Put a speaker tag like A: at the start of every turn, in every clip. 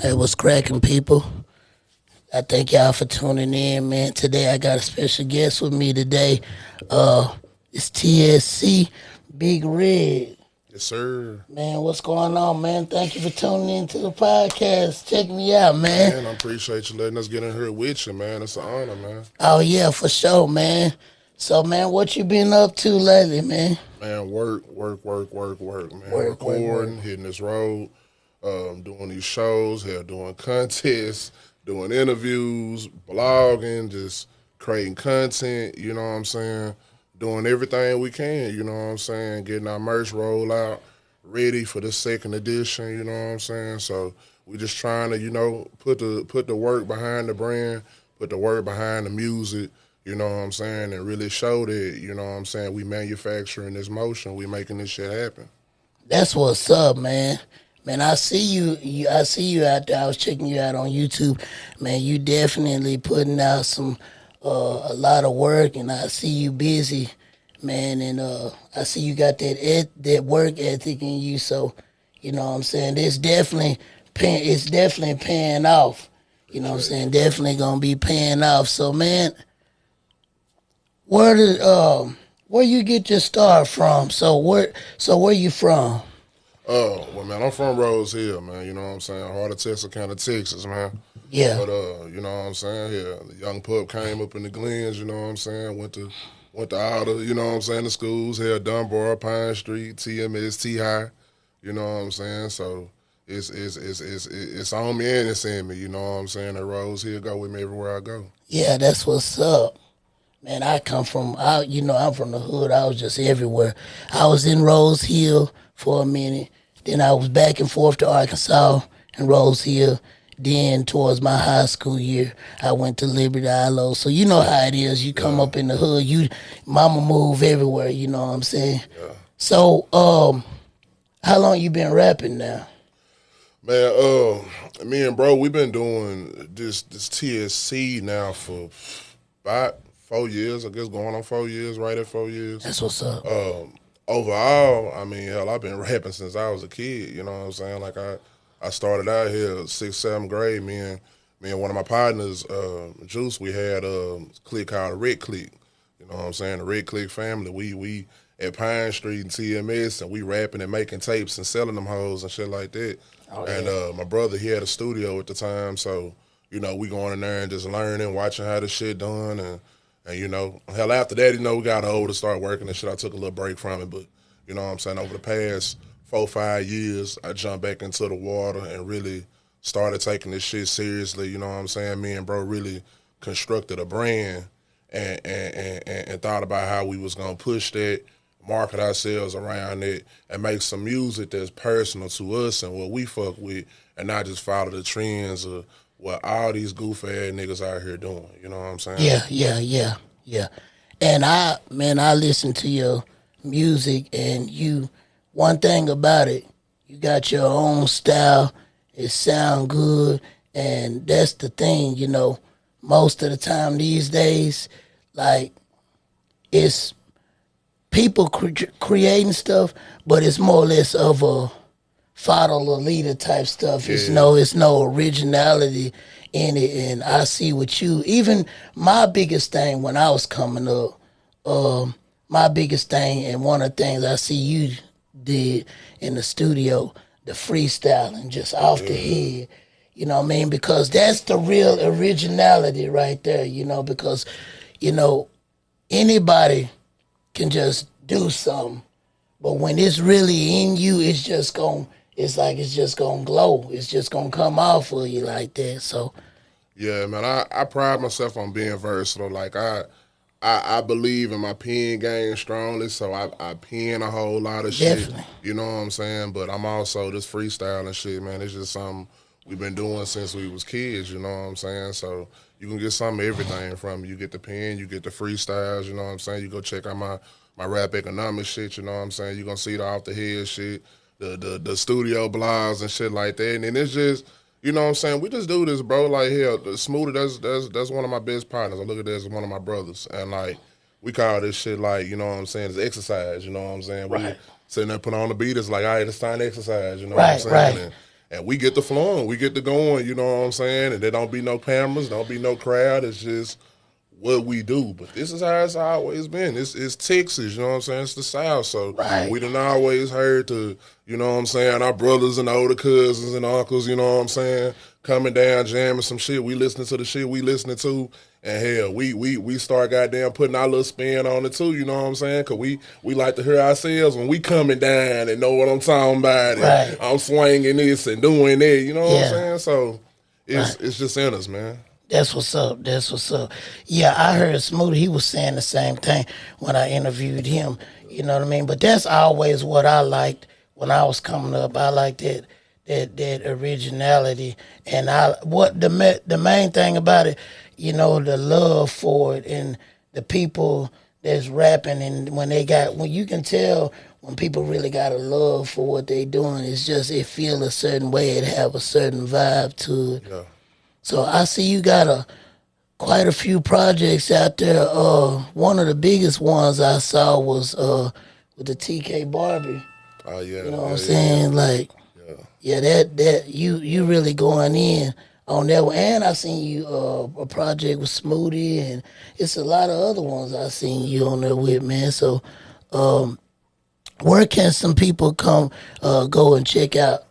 A: Hey, what's cracking, people? I thank y'all for tuning in, man. Today I got a special guest with me today. Uh, it's TSC Bigg Redd.
B: Yes, sir.
A: Man, what's going on, man? Thank you for tuning in to the podcast. Check me out, man.
B: Man, I appreciate you letting us get in here with you, man. It's an honor, man.
A: Oh yeah, for sure, man. So, man, what you been up to lately, man?
B: Man, work, man.
A: Work.
B: Recording, hitting this road, doing these shows, here, doing contests, doing interviews, blogging, just creating content, you know what I'm saying? Doing everything we can, you know what I'm saying? Getting our merch roll out, ready for the second edition, you know what I'm saying? So we just trying to, put the work behind the brand, put the work behind the music, you know what I'm saying, and really show that, you know what I'm saying, we manufacturing this motion, we making this shit happen.
A: That's what's up, man. Man, I see you. I see you out there. I was checking you out on YouTube. Man, you definitely putting out some a lot of work, and I see you busy, man. And I see you got that work ethic in you. So, you know what I'm saying. It's definitely paying off. You know what I'm
B: Appreciate
A: saying.
B: you, man.
A: Definitely gonna be paying off. So, man, where you get your start from? So where you from?
B: Oh, well, man, I'm from Rose Hill, man, you know what I'm saying, heart of Texarkana, Texas, man.
A: Yeah.
B: But you know what I'm saying? Yeah, the young pup came up in the Glens, you know what I'm saying? Went to all the, you know what I'm saying, the schools here, Dunbar, Pine Street, TMS, T High, you know what I'm saying? So it's on me and it's in me, you know what I'm saying? That Rose Hill go with me everywhere I go.
A: Yeah, that's what's up. Man, I'm from the hood. I was just everywhere. I was in Rose Hill for a minute. Then I was back and forth to Arkansas and Rose Hill. Then towards my high school year, I went to Liberty Island. So you know how it is. You come
B: Yeah,
A: up in the hood, mama move everywhere, you know what I'm saying?
B: yeah.
A: So, how long you been rapping now?
B: Man, me and bro, we've been doing this TSC now for about 4 years, I guess going on 4 years, right at 4 years.
A: That's what's up.
B: Overall, I mean, hell, I've been rapping since I was a kid. You know what I'm saying? Like I started out here sixth, seventh grade. Me and one of my partners, Juice, we had a clique called the Red Clique. You know what I'm saying? The Red Clique family. We at Pine Street and TMS, and we rapping and making tapes and selling them hoes and shit like that.
A: Oh
B: And
A: yeah.
B: my brother, he had a studio at the time, so you know we going in there and just learning, watching how the shit done, and you know, hell, after that, you know, we got old to start working and shit. I took a little break from it, but you know what I'm saying? Over the past 4 5 years, I jumped back into the water and really started taking this shit seriously. You know what I'm saying? Me and bro really constructed a brand and thought about how we was gonna push that, market ourselves around it, and make some music that's personal to us and what we fuck with, and not just follow the trends of what all these goof ass niggas out here doing. You know what I'm saying?
A: Yeah. And I listen to your music, and one thing about it, you got your own style. It sound good, and that's the thing, most of the time these days, like, it's people creating stuff, but it's more or less of a follow the leader type stuff.
B: Yeah,
A: It's no originality in it. And I see what you even my biggest thing when I was coming up, my biggest thing and one of the things I see you did in the studio, the freestyling just off the
B: yeah,
A: head. You know what I mean? Because that's the real originality right there, because, you know, anybody can just do something. But when it's really in you, it's just gonna glow. It's just gonna come out for you like that. So
B: yeah, man. I pride myself on being versatile. Like I believe in my pen game strongly, so I pen a whole lot of shit.
A: definitely.
B: You know what I'm saying? But I'm also this freestyle and shit, man. It's just something we've been doing since we was kids. You know what I'm saying? So you can get some of everything from me. You get the pen, you get the freestyles. You know what I'm saying? You go check out my rap economics shit. You know what I'm saying? You gonna see the off the head shit, the studio blogs and shit like that. And then it's just, you know what I'm saying? We just do this, bro. Like, hell, the Smoothie, that's one of my best partners. I look at this as one of my brothers. And, like, we call this shit, like, you know what I'm saying, it's exercise, you know what I'm saying? We
A: Right.
B: sitting there putting on the beat, it's like, all right, it's time to exercise, you know what I'm
A: Right,
B: saying?
A: right.
B: and we get the flowing, we get the going, you know what I'm saying? And there don't be no cameras, don't be no crowd. It's just what we do. But this is how it's always been. It's Texas, you know what I'm saying? It's the South. So
A: Right.
B: we done always heard to, you know what I'm saying, our brothers and older cousins and uncles, you know what I'm saying, coming down, jamming some shit. We listening to the shit we listening to. And hell, we start goddamn putting our little spin on it too, you know what I'm saying? Cause we like to hear ourselves when we coming down and know what I'm talking about. And
A: Right.
B: I'm swinging this and doing that, you know what I'm
A: Yeah.
B: saying? So
A: Right.
B: it's just in us, man.
A: That's what's up. That's what's up. Yeah, I heard Smoothie. He was saying the same thing when I interviewed him. You know what I mean? But that's always what I liked when I was coming up. I liked that originality, and the main thing about it, you know, the love for it and the people that's rapping, and when you can tell when people really got a love for what they doing, it's just it feel a certain way, it have a certain vibe to it.
B: Yeah.
A: So I see you got quite a few projects out there. One of the biggest ones I saw was with the TK Barbie.
B: Oh yeah.
A: You know what
B: yeah,
A: I'm saying? Like,
B: Yeah.
A: yeah, that you really going in on that one. And I seen you a project with Smoothie, and it's a lot of other ones I seen you on there with, man. So, where can some people come go and check out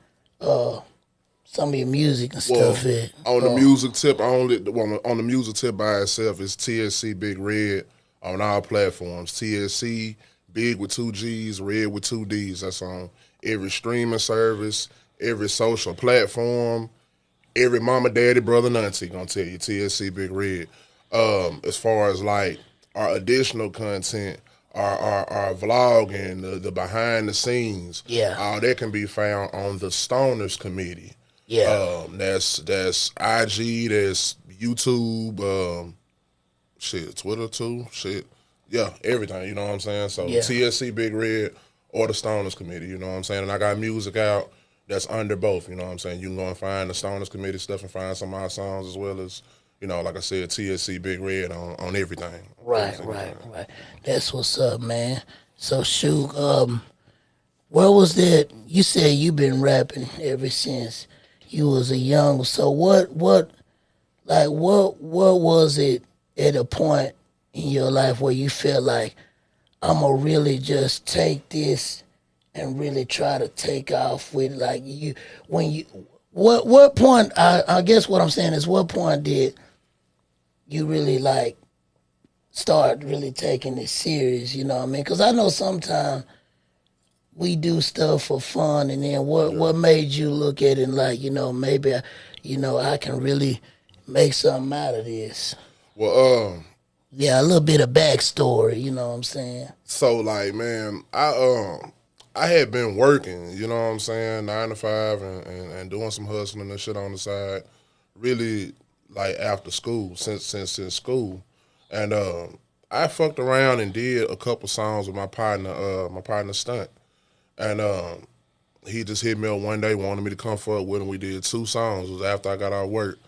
A: some of your music and
B: Well,
A: stuff at?
B: on the music tip, on the music tip by itself is TSC Bigg Redd on all platforms. TSC Big with 2 G's, Red with 2 D's. That's on every streaming service, every social platform, every mama, daddy, brother, and auntie gonna tell you TSC Bigg Redd. As far as like our additional content, our vlog and the behind the scenes,
A: Yeah.
B: all that can be found on the Stoners Committee.
A: Yeah.
B: That's IG, that's YouTube, shit, Twitter too, shit, yeah, everything. You know what I'm saying? So
A: Yeah.
B: TSC Bigg Redd or the Stoners Committee. You know what I'm saying? And I got music out that's under both. You know what I'm saying? You can go and find the Stoners Committee stuff and find some of my songs as well as, you know, like I said, TSC Bigg Redd on everything.
A: Right. That's what's up, man. So shoot, where was that? You said you been rapping ever since you was a young. So what was it at a point in your life where you felt like I'm gonna really just take this and really try to take off with like you when you what point I guess what I'm saying is what point did you really like start really taking it serious, you know what I mean? Because I know sometimes we do stuff for fun, and then what made you look at it like, you know, maybe, I can really make something out of this?
B: Well,
A: Yeah, a little bit of backstory, you know what I'm saying?
B: so like, man, I had been working, you know what I'm saying, 9 to 5 and doing some hustling and shit on the side, really like after school, since school. And I fucked around and did a couple songs with my partner Stunt. And he just hit me up one day, wanted me to come fuck with him. We did 2 songs. It was after I got out of work.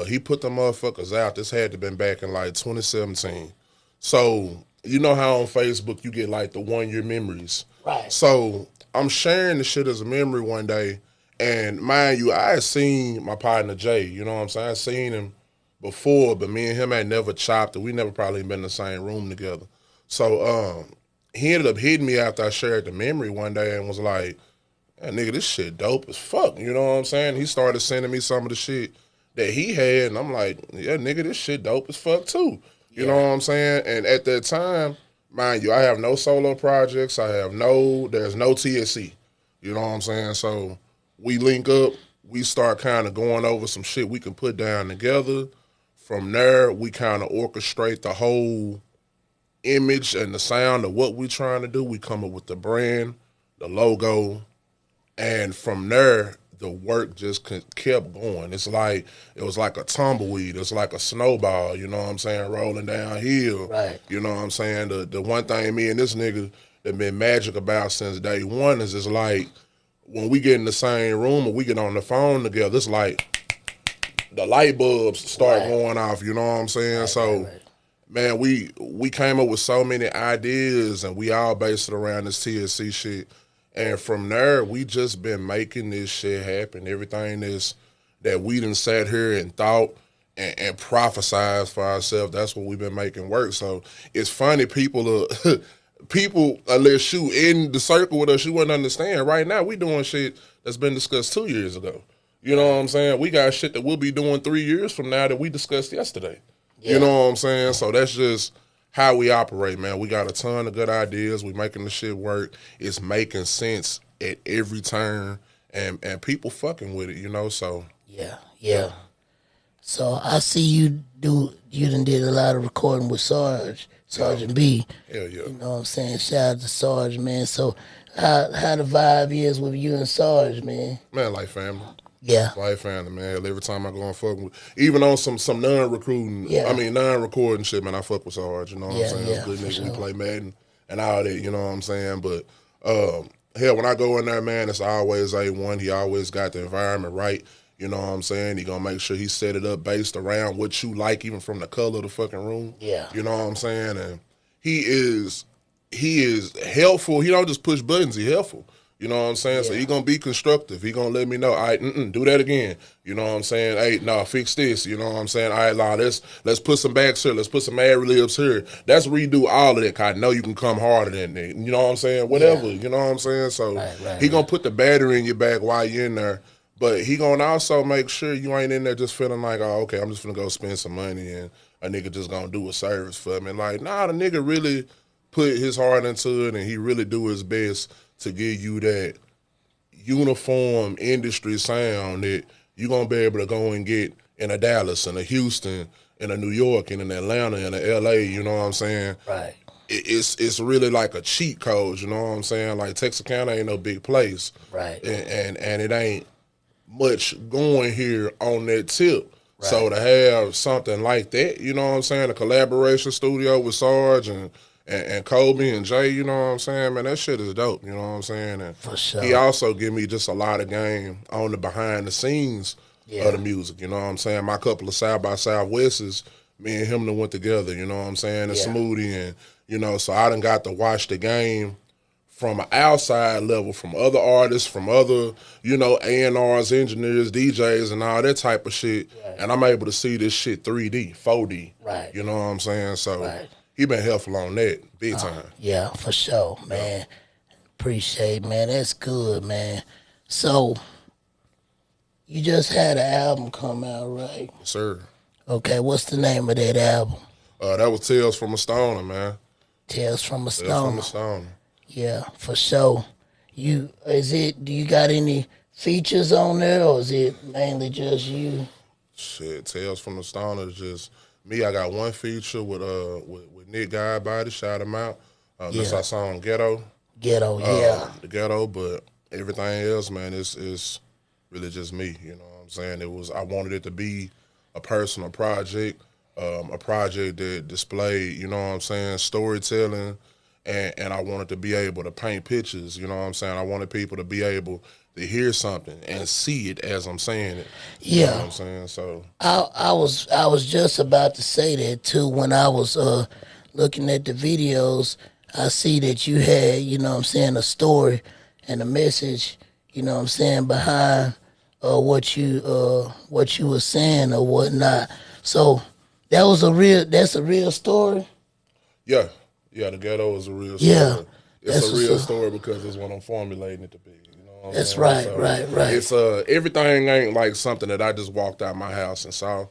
B: He put the motherfuckers out. This had to been back in like 2017. So you know how on Facebook you get like the 1 year memories.
A: Right.
B: So I'm sharing the shit as a memory one day, and mind you, I had seen my partner Jay. You know what I'm saying? I seen him before, but me and him had never chopped it. We never probably been in the same room together. So he ended up hitting me after I shared the memory one day and was like, "Yeah, nigga, this shit dope as fuck." You know what I'm saying? He started sending me some of the shit that he had, and I'm like, "Yeah, nigga, this shit dope as fuck too." You know what I'm saying? And at that time, mind you, I have no solo projects. There's no TSC. You know what I'm saying? So we link up, we start kind of going over some shit we can put down together. From there, we kind of orchestrate the whole image and the sound of what we're trying to do. We come up with the brand, the logo, and from there, the work just kept going. It was like a tumbleweed. It's like a snowball, you know what I'm saying, rolling downhill.
A: Right.
B: You know what I'm saying? The one thing me and this nigga that been magic about since day one is it's like when we get in the same room or we get on the phone together, it's like the light bulbs start going off, you know what I'm saying? So man, we came up with so many ideas and we all based it around this TSC shit. And from there, we just been making this shit happen. Everything that we done sat here and thought and prophesized for ourselves, that's what we've been making work. So it's funny, people are, people, unless you in the circle with us, you wouldn't understand. Right now, we doing shit that's been discussed 2 years ago. You know what I'm saying? We got shit that we'll be doing 3 years from now that we discussed yesterday. Yeah. You know what I'm saying? So that's just how we operate, man. We got a ton of good ideas. We making the shit work. It's making sense at every turn, and people fucking with it, you know? So
A: yeah. So I see you done did a lot of recording with Sergeant B.
B: Hell yeah.
A: You know what I'm saying? Shout out to Sarge, man. So how the vibe is with you and Sarge, man?
B: Man, like family.
A: Yeah.
B: Like family, man. Every time I go and fuck with, even on some non-recruiting, non-recording shit, man, I fuck with Sarge, you know what I'm saying?
A: Yeah,
B: Good nigga,
A: sure.
B: we play Madden and all that, you know what I'm saying? But hell, when I go in there, man, it's always A1. He always got the environment right. You know what I'm saying? He gonna make sure he set it up based around what you like, even from the color of the fucking room.
A: Yeah.
B: You know what I'm saying? And he is helpful. He don't just push buttons, he helpful. You know what I'm saying? Yeah. So he gonna be constructive. He gonna let me know, all right, do that again. You know what I'm saying? Hey, no, fix this. You know what I'm saying? All right, nah, let's put some backs here. Let's put some ad libs here. Let's redo all of that, cause I know you can come harder than that. You know what I'm saying? Whatever. Yeah. You know what I'm saying? So he gonna put the battery in your back while you're in there. But he gonna also make sure you ain't in there just feeling like, oh, okay, I'm just gonna go spend some money and a nigga just gonna do a service for me. Like, nah, the nigga really put his heart into it and he really do his best to give you that uniform industry sound that you're gonna be able to go and get in a Dallas and a Houston and a New York and in Atlanta and a LA, you know what I'm saying?
A: Right.
B: It's really like a cheat code, you know what I'm saying? Like Texarkana ain't no big place.
A: Right.
B: And it ain't much going here on that tip. Right. So to have something like that, you know what I'm saying, a collaboration studio with Sarge and Kobe and Jay, you know what I'm saying, man, that shit is dope, you know what I'm saying? And
A: for sure.
B: He also give me just a lot of game on the behind the scenes of the music, you know what I'm saying? My couple of South by Southwests, me and him that went together, you know what I'm saying, and Smoothie, and, you know, so I done got to watch the game from an outside level, from other artists, from other, you know, A&Rs, engineers, DJs, and all that type of shit. Right. And I'm able to see this shit 3D, 4D.
A: Right.
B: You know what I'm saying? So he been helpful on that, big time.
A: Yeah, for sure, man. Yeah. Appreciate, man. That's good, man. So, you just had an album come out, right?
B: Yes, sir.
A: Okay, what's the name of that album?
B: That was Tales from a Stoner, man.
A: Tales from a Stoner.
B: Tales from a Stoner.
A: Yeah, for sure. Do you got any features on there, or is it mainly just you?
B: Shit, Tales from the Stoner is just me. I got one feature with Nick Godbody, shout him out. That's our song Ghetto.
A: Ghetto, yeah.
B: The Ghetto, but everything else, man, is really just me. You know what I'm saying? I wanted it to be a personal project, a project that displayed, you know what I'm saying, storytelling. And I wanted to be able to paint pictures, you know what I'm saying? I wanted people to be able to hear something and see it as I'm saying it. You know what I'm saying? So
A: I was just about to say that too. When I was looking at the videos, I see that you had, you know what I'm saying, a story and a message, you know what I'm saying, behind what you were saying or whatnot. So that's a real story?
B: Yeah. Yeah, the Ghetto is a real story. Yeah, it's a real story because it's what I'm formulating it to be. You know what I'm saying?
A: Right,
B: so
A: right.
B: It's everything ain't like something that I just walked out my house and saw,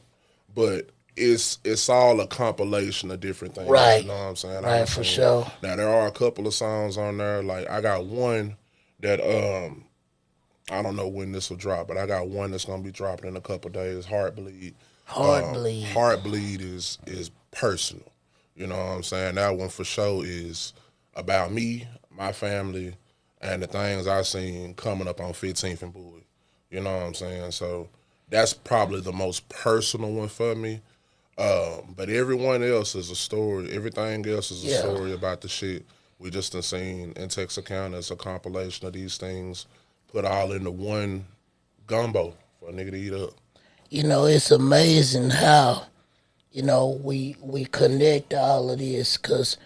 B: but it's all a compilation of different things.
A: Right.
B: You know what I'm saying?
A: Right, for sure.
B: Now there are a couple of songs on there. Like I got one that I don't know when this will drop, but I got one that's gonna be dropping in a couple of days. Heartbleed. Heartbleed is personal. You know what I'm saying? That one for sure is about me, my family, and the things I seen coming up on 15th and Bowie. You know what I'm saying? So that's probably the most personal one for me. But everyone else is a story. Everything else is a story about the shit we just done seen in Texarkana. It's a compilation of these things put all into one gumbo for a nigga to eat up.
A: You know, it's amazing how, you know, we connect all of this, because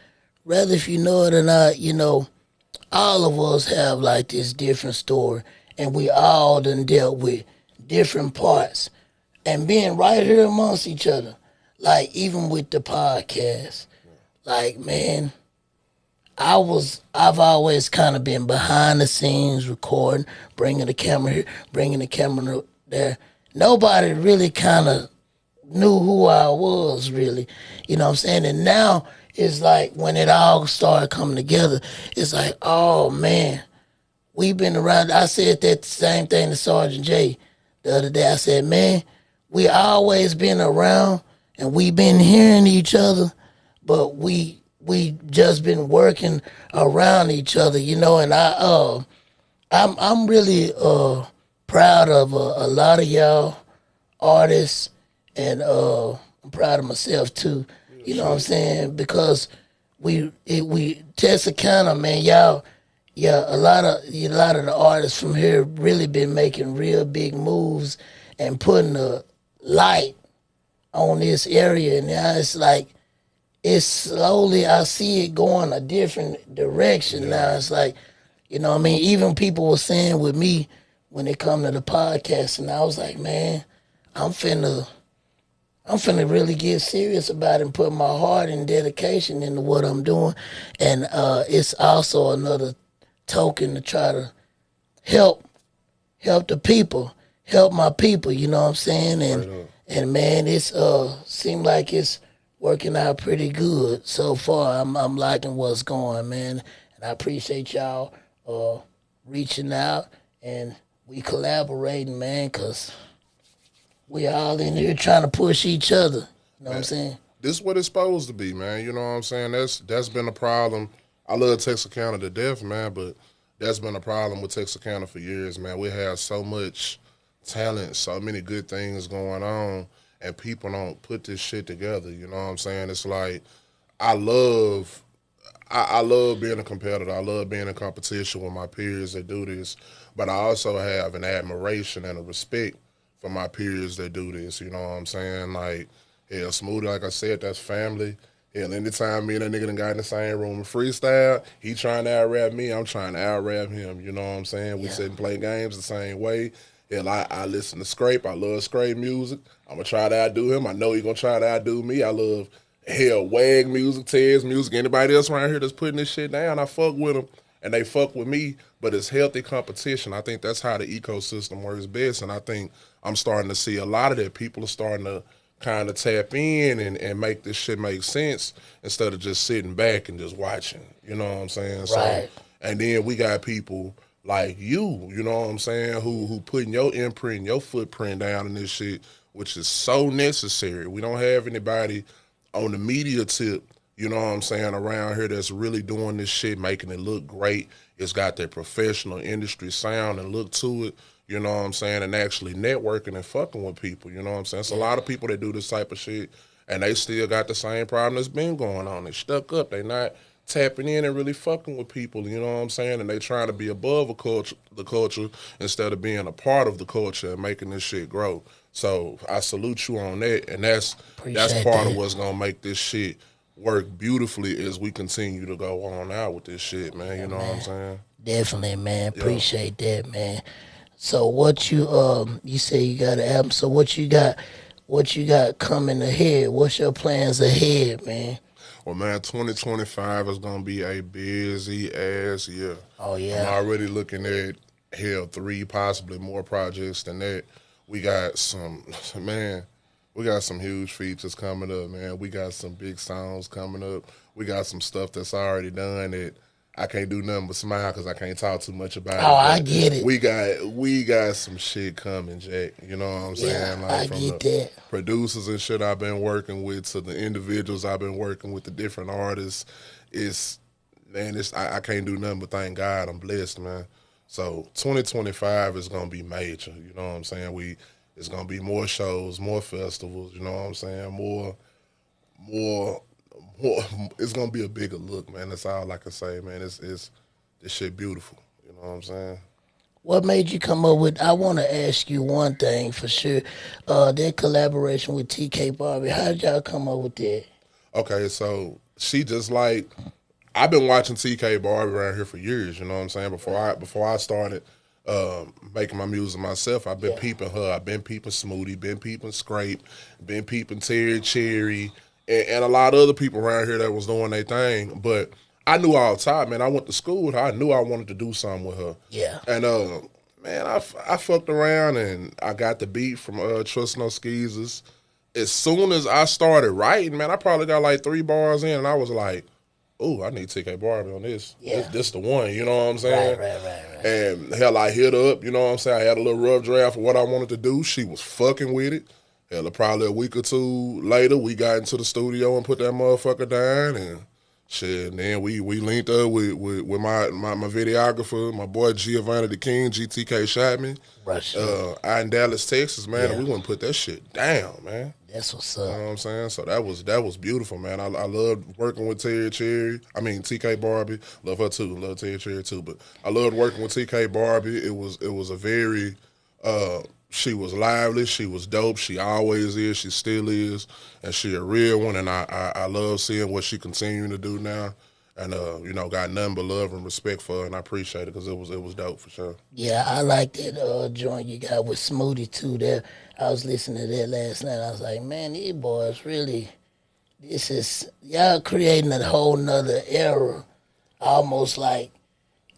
A: whether if you know it or not, you know, all of us have like this different story, and we all done dealt with different parts, and being right here amongst each other. Like even with the podcast, like man, I've always kind of been behind the scenes recording, bringing the camera here, bringing the camera there. Nobody really kind of knew who I was really, you know what I'm saying? And now it's like when it all started coming together, it's like, oh man, we've been around. I said that same thing to Sergeant J the other day. I said, man, we always been around and we been hearing each other, but we just been working around each other, you know. And I'm really proud of a lot of y'all artists, and I'm proud of myself too. You know what I'm saying? Because we Texarkana, man, y'all, yeah, a lot of the artists from here really been making real big moves and putting a light on this area, and now it's like it's slowly I see it going a different direction now. It's like, you know what I mean? Even people were saying with me when it come to the podcast, and I was like, man, I'm finna really get serious about it and put my heart and dedication into what I'm doing. And it's also another token to try to help the people, help my people, you know what I'm saying? And man, it's seem like it's working out pretty good so far. I'm liking what's going, man. And I appreciate y'all reaching out, and we collaborating, man, cause we all in here trying to push each other. You know what I'm saying?
B: This is what it's supposed to be, man. You know what I'm saying? That's been a problem. I love Texarkana to death, man, but that's been a problem with Texarkana for years, man. We have so much talent, so many good things going on, and people don't put this shit together. You know what I'm saying? It's like I love I love being a competitor. I love being in competition with my peers that do this, but I also have an admiration and a respect for my peers that do this. You know what I'm saying? Like, hell, Smoothie, like I said, that's family. Hell, anytime me and that nigga done got in the same room and freestyle, he trying to out-rap me, I'm trying to out-rap him. You know what I'm saying? We sit and play games the same way. Hell, I listen to Scrape. I love Scrape music. I'm going to try to outdo him. I know he going to try to outdo me. I love, hell, Wag music, Ted's music. Anybody else around here that's putting this shit down, I fuck with them, and they fuck with me. But it's healthy competition. I think that's how the ecosystem works best, and I think I'm starting to see a lot of that. People are starting to kind of tap in and make this shit make sense instead of just sitting back and just watching. You know what I'm saying?
A: Right.
B: So, and then we got people like you know what I'm saying, who putting your imprint, your footprint down in this shit, which is so necessary. We don't have anybody on the media tip, you know what I'm saying, around here that's really doing this shit, making it look great. It's got that professional industry sound and look to it, you know what I'm saying, and actually networking and fucking with people, you know what I'm saying. It's a lot of people that do this type of shit, and they still got the same problem that's been going on. They stuck up. They not tapping in and really fucking with people, you know what I'm saying, and they trying to be above the culture instead of being a part of the culture and making this shit grow. So I salute you on that, and that's part of what's gonna make this shit work beautifully as we continue to go on out with this shit, man. You know what I'm saying?
A: Definitely, man. Appreciate that, man. So what you say you got an album, so what you got coming ahead? What's your plans ahead, man?
B: Well, man, 2025 is going to be a busy ass year.
A: Oh, yeah.
B: I'm already looking at, hell, 3, possibly more projects than that. We got some, man, we got some huge features coming up, man. We got some big songs coming up. We got some stuff that's already done that I can't do nothing but smile because I can't talk too much about it.
A: Oh, I get it.
B: We got some shit coming, Jack. You know what I'm saying?
A: Like I
B: from
A: get
B: the
A: that.
B: producers and shit I've been working with to the individuals I've been working with, the different artists. I can't do nothing but thank God I'm blessed, man. So 2025 is gonna be major. You know what I'm saying? It's gonna be more shows, more festivals. You know what I'm saying? More. It's gonna be a bigger look, man. That's all I can say, man. It's this shit beautiful. You know what I'm saying?
A: What made you come up with? I want to ask you one thing for sure. That collaboration with TK Barbie. How did y'all come up with that?
B: Okay, so she just like I've been watching TK Barbie around here for years. You know what I'm saying? Before I started making my music myself, I've been peeping her. I've been peeping Smoothie, been peeping Scrape, been peeping Terry Cherry, and a lot of other people around here that was doing their thing. But I knew all the time, man. I went to school with her. I knew I wanted to do something with her.
A: Yeah.
B: And man, I fucked around and I got the beat from Trust No Skeezers. As soon as I started writing, man, I probably got like 3 bars in, and I was like, "Ooh, I need TK Barbie on this.
A: Yeah.
B: This the one." You know what I'm saying?
A: Right.
B: And hell, I hit her up. You know what I'm saying? I had a little rough draft of what I wanted to do. She was fucking with it. Hell, probably a week or 2 later, we got into the studio and put that motherfucker down, and shit. And then we linked up with my videographer, my boy Giovanni the King, GTK shot me. Out in Dallas, Texas, man, and we wouldn't put that shit down, man.
A: That's what's
B: You
A: up.
B: know what I'm saying? So that was beautiful, man. I loved working with Terry Cherry. I mean TK Barbie. Love her too. Love Terry Cherry too. But I loved working with TK Barbie. It was a very she was lively, she was dope, she always is, she still is, and she a real one, and I love seeing what she continuing to do now. And you know, got nothing but love and respect for her, and I appreciate it because it was dope for sure.
A: Yeah, I like that joint you got with Smoothie too. There, I was listening to that last night. I was like, man, these boys really, this is y'all creating a whole nother era, almost like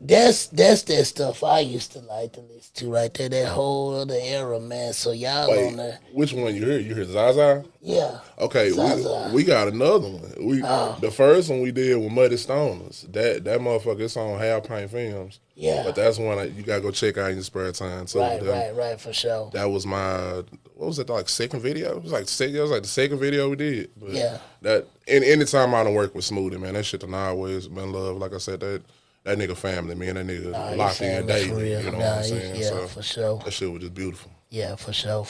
A: that's that stuff I used to like to listen to right there. That whole other era, man. So y'all
B: Wait,
A: on there,
B: which one you hear? You hear Zaza?
A: yeah.
B: Okay,
A: Zaza.
B: we got another one. The first one we did with Muddy Stoners. That motherfucker, it's on Half Pint Films.
A: Yeah.
B: But that's one you gotta go check out in your spare time too.
A: Right, for sure.
B: That was my like second video? It was like the second video we did. But
A: Yeah.
B: That anytime I done work with Smoothie, man, that shit done always been love. Like I said, that nigga family, man, that nigga locked in daily. You know what I'm saying?
A: Yeah,
B: so
A: for sure.
B: that shit was just beautiful.
A: Yeah, for sure.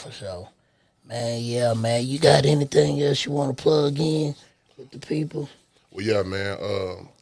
A: Man, yeah, man. You got anything else you want to plug in with the people?
B: Well, yeah, man.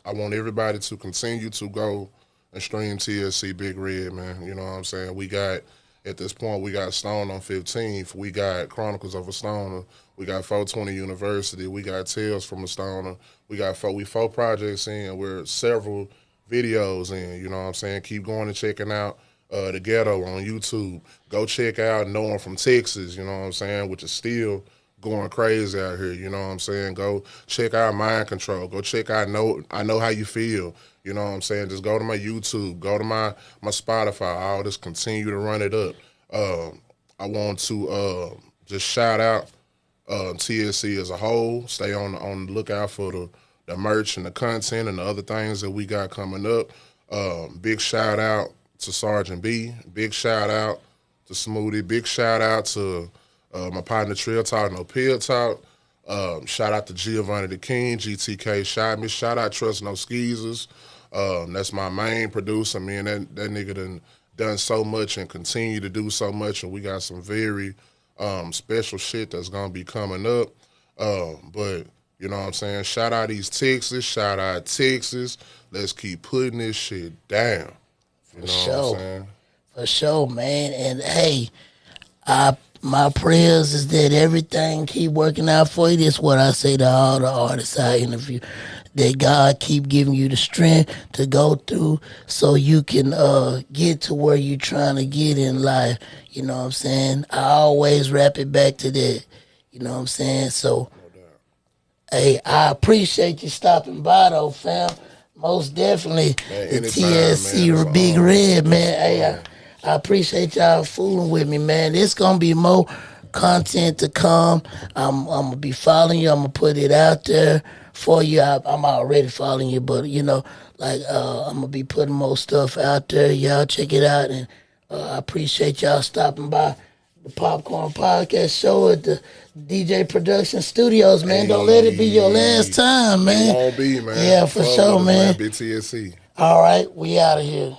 B: I want everybody to continue to go and stream TSC Bigg Redd, man. You know what I'm saying? We got, at this point, we got Stone on 15th. We got Chronicles of a Stoner. We got 420 University. We got Tales from a Stoner. We got 4 projects in. We're several videos in. You know what I'm saying? Keep going and checking out The Ghetto on YouTube. Go check out No One from Texas, you know what I'm saying, which is still going crazy out here, you know what I'm saying? Go check out Mind Control. Go check out I Know How You Feel, you know what I'm saying? Just go to my YouTube, go to my Spotify. I'll just continue to run it up. I want to just shout out TSC as a whole. Stay on the lookout for the merch and the content and the other things that we got coming up. Big shout out to Sergeant B. Big shout out to Smoothie. Big shout out to my partner Trill Talk, No Pill Talk. Shout out to Giovanni the King, GTK shot me. Shout out Trust No Skeezers. That's my main producer. Man, that nigga done so much and continue to do so much, and we got some very special shit that's gonna be coming up. But you know what I'm saying? Shout out East Texas. Shout out Texas. Let's keep putting this shit down. You know what I'm saying?
A: For sure, man. And hey, my prayers is that everything keep working out for you. That's what I say to all the artists I interview. That God keep giving you the strength to go through so you can get to where you're trying to get in life. You know what I'm saying? I always wrap it back to that. You know what I'm saying? So, hey, I appreciate you stopping by though, fam. Most definitely,
B: man,
A: the
B: anytime,
A: TSC
B: man.
A: Bigg Redd, man. Hey, I appreciate y'all fooling with me, man. There's gonna be more content to come. I'm gonna be following you. I'm gonna put it out there for you. I'm already following you, but you know, like I'm gonna be putting more stuff out there. Y'all check it out, and I appreciate y'all stopping by the Popcorn Podcast Show at the DJ Production Studios, man.
B: Hey,
A: don't let it be your last time, man.
B: It won't be, man.
A: Yeah, for sure, man.
B: Big TSC.
A: All right, we out of here.